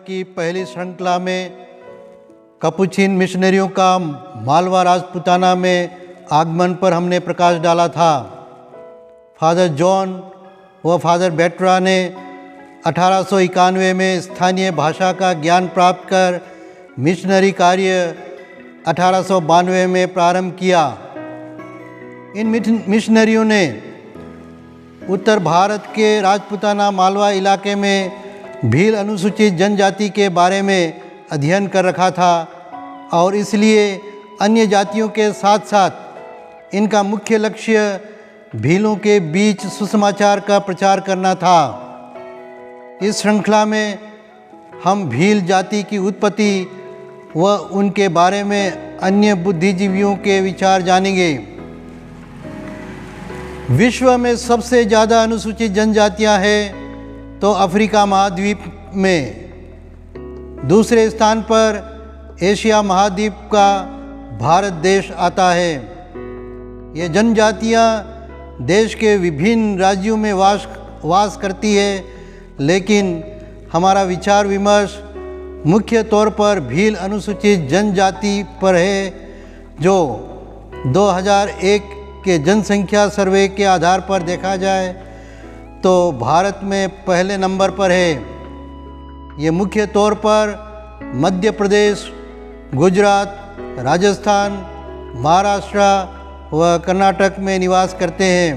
की पहली श्रृंखला में कपुचिन मिशनरियों का मालवा राजपूताना में आगमन पर हमने प्रकाश डाला था। फादर जॉन व फादर बेट्रा ने 1891 में स्थानीय भाषा का ज्ञान प्राप्त कर मिशनरी कार्य 1892 में प्रारंभ किया। इन मिशनरियों ने उत्तर भारत के राजपूताना मालवा इलाके में भील अनुसूचित जनजाति के बारे में अध्ययन कर रखा था और इसलिए अन्य जातियों के साथ साथ इनका मुख्य लक्ष्य भीलों के बीच सुसमाचार का प्रचार करना था। इस श्रृंखला में हम भील जाति की उत्पत्ति व उनके बारे में अन्य बुद्धिजीवियों के विचार जानेंगे। विश्व में सबसे ज़्यादा अनुसूचित जनजातियां हैं तो अफ्रीका महाद्वीप में, दूसरे स्थान पर एशिया महाद्वीप का भारत देश आता है। ये जनजातियां देश के विभिन्न राज्यों में वास करती है, लेकिन हमारा विचार विमर्श मुख्य तौर पर भील अनुसूचित जनजाति पर है, जो 2001 के जनसंख्या सर्वे के आधार पर देखा जाए तो भारत में पहले नंबर पर है। ये मुख्य तौर पर मध्य प्रदेश, गुजरात, राजस्थान, महाराष्ट्र व कर्नाटक में निवास करते हैं।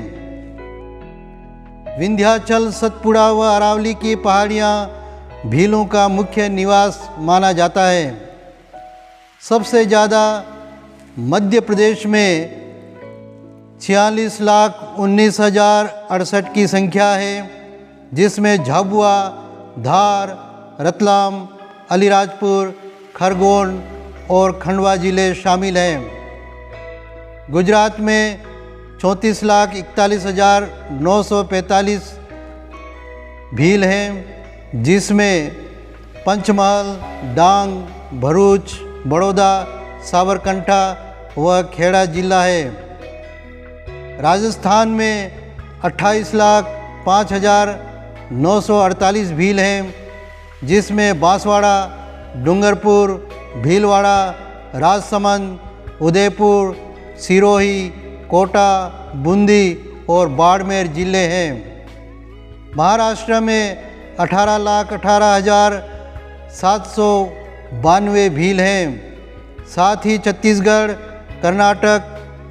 विंध्याचल, सतपुड़ा व अरावली की पहाड़ियाँ भीलों का मुख्य निवास माना जाता है। सबसे ज़्यादा मध्य प्रदेश में 46,19,068 की संख्या है, जिसमें झाबुआ, धार, रतलाम, अलीराजपुर, खरगोन और खंडवा जिले शामिल हैं। गुजरात में 34,41,945 भील हैं, जिसमें पंचमहल, डांग, भरूच, बड़ौदा, साबरकांठा व खेड़ा जिला है। राजस्थान में 28,05,948 भील हैं, जिसमें बांसवाड़ा, डूंगरपुर, भीलवाड़ा, राजसमंद, उदयपुर, सिरोही, कोटा, बूंदी और बाड़मेर जिले हैं। महाराष्ट्र में 18,18,792 भील हैं। साथ ही छत्तीसगढ़, कर्नाटक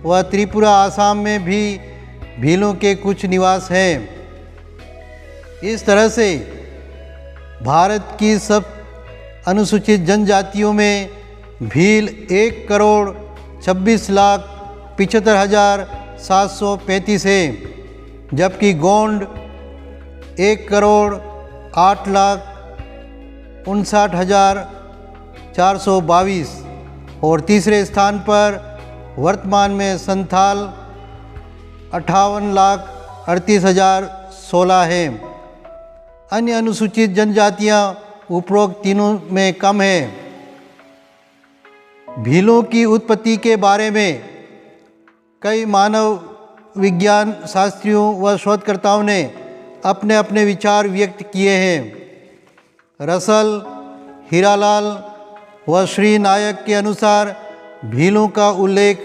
व त्रिपुरा, आसाम में भी भीलों के कुछ निवास हैं। इस तरह से भारत की सब अनुसूचित जनजातियों में भील 1,26,75,735 है, जबकि गोंड 1,08,59,422 और तीसरे स्थान पर वर्तमान में संथाल 58,38,016 हैं। अन्य अनुसूचित जनजातियां उपरोक्त तीनों में कम हैं। भीलों की उत्पत्ति के बारे में कई मानव विज्ञान शास्त्रियों व शोधकर्ताओं ने अपने अपने विचार व्यक्त किए हैं। रसल, हीरालाल व श्री नायक के अनुसार भीलों का उल्लेख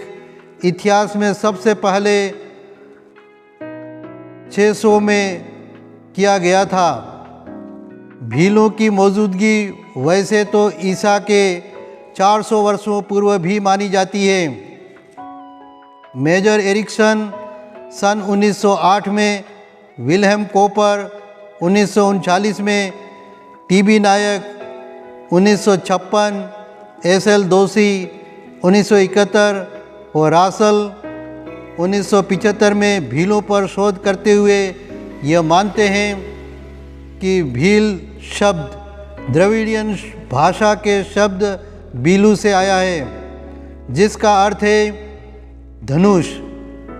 इतिहास में सबसे पहले 600 में किया गया था। भीलों की मौजूदगी वैसे तो ईसा के 400 वर्षों पूर्व भी मानी जाती है। मेजर एरिक्सन सन 1908 में, विल्हेम कोपर 1939 में, टीबी नायक 1956, एसएल दोषी 1971 और रासल 1975 में भीलों पर शोध करते हुए यह मानते हैं कि भील शब्द द्रविड़ियन भाषा के शब्द बीलू से आया है, जिसका अर्थ है धनुष,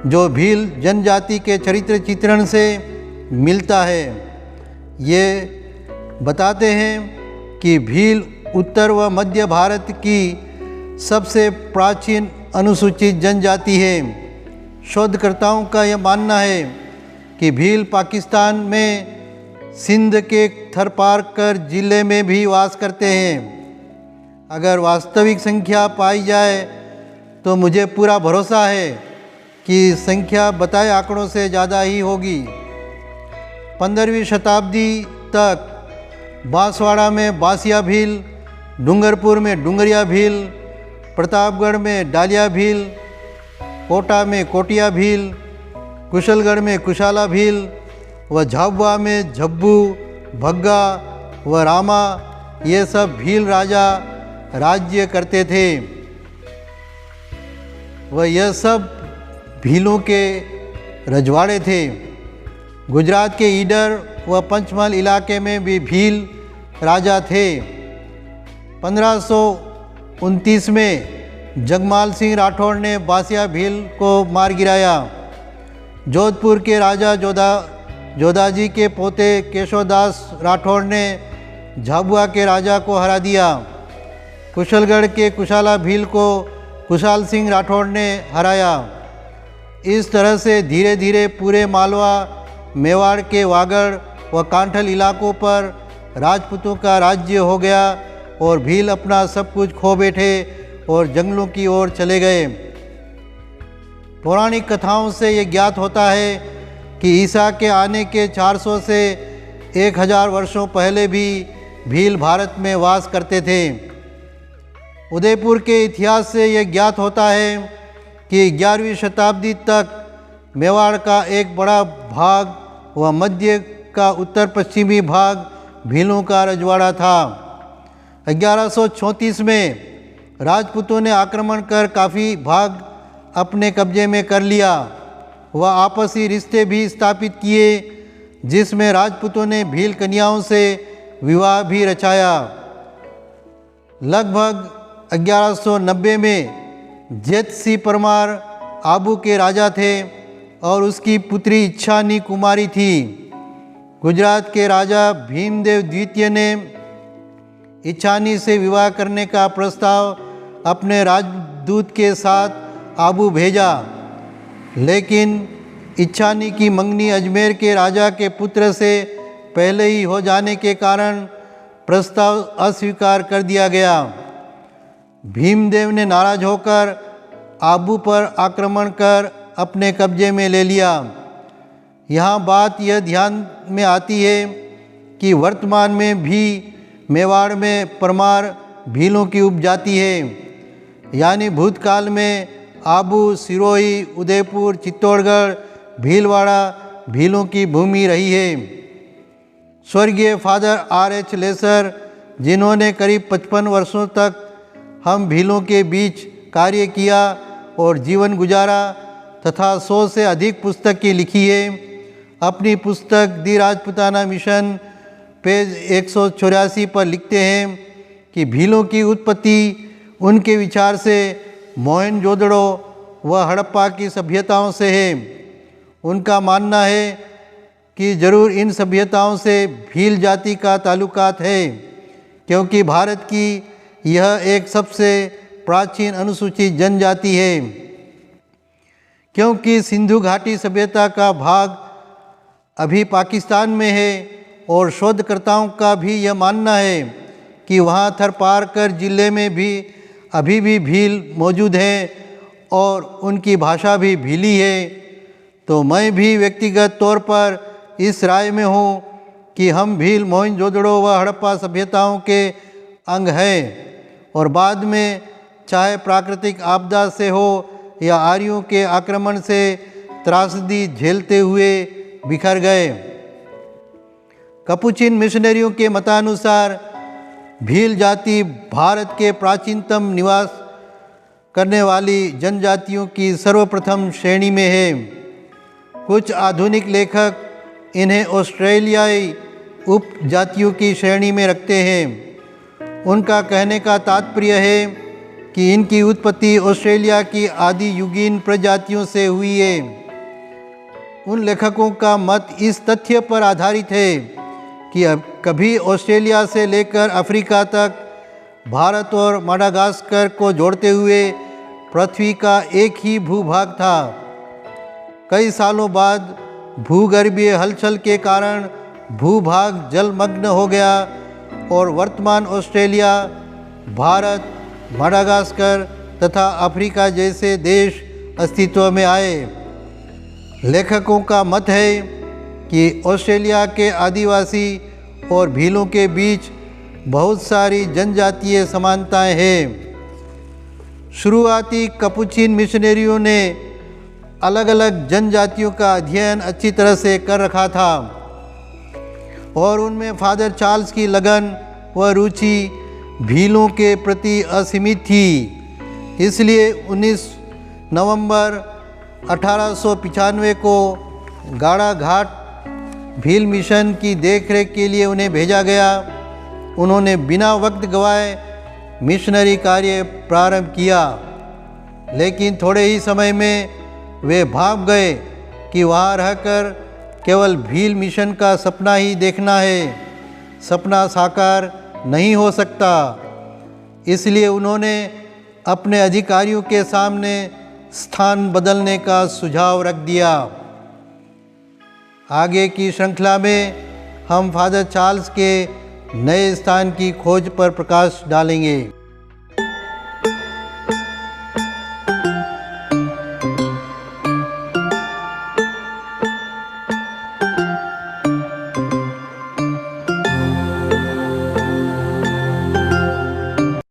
जो भील जनजाति के चरित्र चित्रण से मिलता है। ये बताते हैं कि भील उत्तर व मध्य भारत की सबसे प्राचीन अनुसूचित जनजाति है। शोधकर्ताओं का यह मानना है कि भील पाकिस्तान में सिंध के थरपारकर जिले में भी वास करते हैं। अगर वास्तविक संख्या पाई जाए तो मुझे पूरा भरोसा है कि संख्या बताए आंकड़ों से ज़्यादा ही होगी। 15वीं शताब्दी तक बांसवाड़ा में बांसिया भील, डूंगरपुर में डूंगरिया भील, प्रतापगढ़ में डालिया भील, कोटा में कोटिया भील, कुशलगढ़ में कुशाला भील व झाबुआ में झब्बू, भग्गा व रामा, ये सब भील राजा राज्य करते थे व यह सब भीलों के रजवाड़े थे। गुजरात के ईडर व पंचमहल इलाके में भी भील राजा थे। 1529 में जगमाल सिंह राठौड़ ने बांसिया भील को मार गिराया। जोधपुर के राजा जोधाजी के पोते केशवदास राठौड़ ने झाबुआ के राजा को हरा दिया। कुशलगढ़ के कुशाला भील को कुशाल सिंह राठौड़ ने हराया। इस तरह से धीरे धीरे पूरे मालवा, मेवाड़ के वागड़ व कांठल इलाकों पर राजपूतों का राज्य हो गया और भील अपना सब कुछ खो बैठे और जंगलों की ओर चले गए। पौराणिक कथाओं से ये ज्ञात होता है कि ईसा के आने के 400 से 1000 वर्षों पहले भी भील भारत में वास करते थे। उदयपुर के इतिहास से यह ज्ञात होता है कि 11वीं शताब्दी तक मेवाड़ का एक बड़ा भाग व मध्य का उत्तर पश्चिमी भाग भीलों का रजवाड़ा था। 1134 में राजपूतों ने आक्रमण कर काफ़ी भाग अपने कब्जे में कर लिया व आपसी रिश्ते भी स्थापित किए, जिसमें राजपूतों ने भील कन्याओं से विवाह भी रचाया। लगभग 1190 में जेत सिंह परमार आबू के राजा थे और उसकी पुत्री इच्छानी कुमारी थी। गुजरात के राजा भीमदेव द्वितीय ने इच्छानी से विवाह करने का प्रस्ताव अपने राजदूत के साथ आबू भेजा, लेकिन इच्छानी की मंगनी अजमेर के राजा के पुत्र से पहले ही हो जाने के कारण प्रस्ताव अस्वीकार कर दिया गया। भीमदेव ने नाराज होकर आबू पर आक्रमण कर अपने कब्जे में ले लिया। यहाँ बात यह ध्यान में आती है कि वर्तमान में भी मेवाड़ में परमार भीलों की उपजाति है, यानी भूतकाल में आबू, सिरोही, उदयपुर, चित्तौड़गढ़, भीलवाड़ा भीलों की भूमि रही है। स्वर्गीय फादर R.H. लेसर, जिन्होंने करीब 55 वर्षों तक हम भीलों के बीच कार्य किया और जीवन गुजारा तथा 100 से अधिक पुस्तक की लिखी है, अपनी पुस्तक दी राजपूताना मिशन पेज 184 पर लिखते हैं कि भीलों की उत्पत्ति उनके विचार से मोहनजोदड़ो व हड़प्पा की सभ्यताओं से है। उनका मानना है कि जरूर इन सभ्यताओं से भील जाति का ताल्लुकात है, क्योंकि भारत की यह एक सबसे प्राचीन अनुसूचित जनजाति है। क्योंकि सिंधु घाटी सभ्यता का भाग अभी पाकिस्तान में है और शोधकर्ताओं का भी यह मानना है कि वहाँ थरपारकर जिले में भी अभी भी भील मौजूद हैं और उनकी भाषा भी भीली है, तो मैं भी व्यक्तिगत तौर पर इस राय में हूँ कि हम भील मोहनजोदड़ो व हड़प्पा सभ्यताओं के अंग हैं और बाद में चाहे प्राकृतिक आपदा से हो या आर्यों के आक्रमण से त्रासदी झेलते हुए बिखर गए। कपुचिन मिशनरियों के मतानुसार भील जाति भारत के प्राचीनतम निवास करने वाली जनजातियों की सर्वप्रथम श्रेणी में है। कुछ आधुनिक लेखक इन्हें ऑस्ट्रेलियाई उपजातियों की श्रेणी में रखते हैं। उनका कहने का तात्पर्य है कि इनकी उत्पत्ति ऑस्ट्रेलिया की आदि युगीन प्रजातियों से हुई है। उन लेखकों का मत इस तथ्य पर आधारित है कि अब कभी ऑस्ट्रेलिया से लेकर अफ्रीका तक भारत और माडागास्कर को जोड़ते हुए पृथ्वी का एक ही भूभाग था। कई सालों बाद भूगर्भीय हलचल के कारण भूभाग जलमग्न हो गया और वर्तमान ऑस्ट्रेलिया, भारत, माडागास्कर तथा अफ्रीका जैसे देश अस्तित्व में आए। लेखकों का मत है कि ऑस्ट्रेलिया के आदिवासी और भीलों के बीच बहुत सारी जनजातीय समानताएं हैं। शुरुआती कपुचिन मिशनरियों ने अलग अलग जनजातियों का अध्ययन अच्छी तरह से कर रखा था और उनमें फादर चार्ल्स की लगन व रुचि भीलों के प्रति असीमित थी। इसलिए 19 नवंबर 1895 को गाड़ा घाट भील मिशन की देखरेख के लिए उन्हें भेजा गया। उन्होंने बिना वक्त गवाए मिशनरी कार्य प्रारंभ किया, लेकिन थोड़े ही समय में वे भाग गए कि वहाँ रहकर केवल भील मिशन का सपना ही देखना है, सपना साकार नहीं हो सकता। इसलिए उन्होंने अपने अधिकारियों के सामने स्थान बदलने का सुझाव रख दिया। आगे की श्रृंखला में हम फादर चार्ल्स के नए स्थान की खोज पर प्रकाश डालेंगे।